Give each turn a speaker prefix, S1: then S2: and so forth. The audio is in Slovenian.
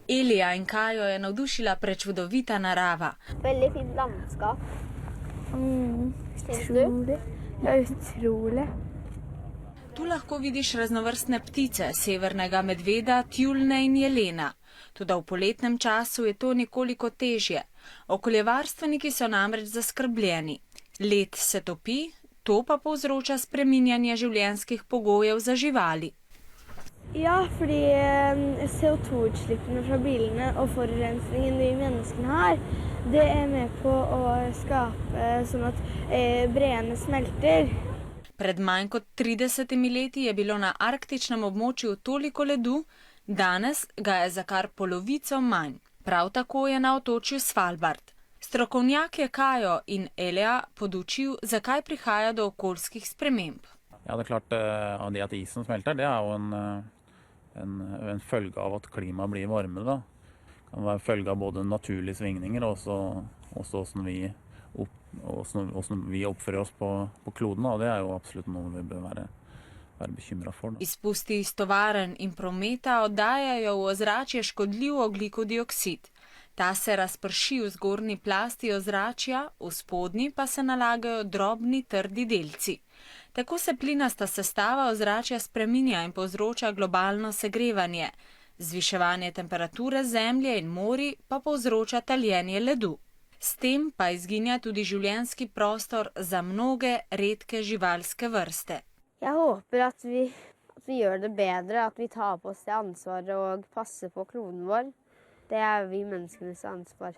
S1: Elija in Kajo je navdušila prečudovita narava.
S2: Veldig fint landskap.
S3: Utrolig. Ja, utrolig.
S1: Tu lahko vidiš raznovrstne ptice, severnega medveda, tjulne in jelena. Toda v poletnem času je to nekoliko težje. Okoljevarstveniki so namreč zaskrbljeni. Led se topi, to pa povzroča spreminjanje življenjskih pogojev za živali.
S3: Ja, fordi CO2-utslippene fra bilene og forurensningen vi menneskene har, det med på å skape sånn at breene smelter.
S1: Pred manj kot 30 leti je bilo na arktičnem območju toliko ledu, danes ga je za kar polovico manj. Prav tako je na otočju Svalbard. Strokovnjak je Kajo in Elija podučil, zakaj prihaja do okoljskih sprememb.
S4: Ja, det er klart at isen smelter, det er jo en følge av at klimaet blir varmere. Da. Det kan være følge av både naturlige svingninger og også hvordan vi oppfører oss på kloden. Og det er jo absolutt noe vi bør være bekymret for. Da.
S1: Izpusti iz tovaren in prometa oddajajo v ozračje škodljiv ogljikov dioksid. Ta se razprši v zgornji plasti ozračja, v spodnji pa se nalagajo drobni trdi delci. Tako se plinasta sestava ozračja spreminja in povzroča globalno segrevanje. Zviševanje temperature zemlje in morij pa povzroča taljenje ledu. S tem pa izginja tudi življenjski prostor za mnoge redke živalske vrste.
S2: Jeg håper at vi gjør det bedre, at vi tar på oss det ansvaret og passer på kloden vår. Det er vi menneskenes ansvar.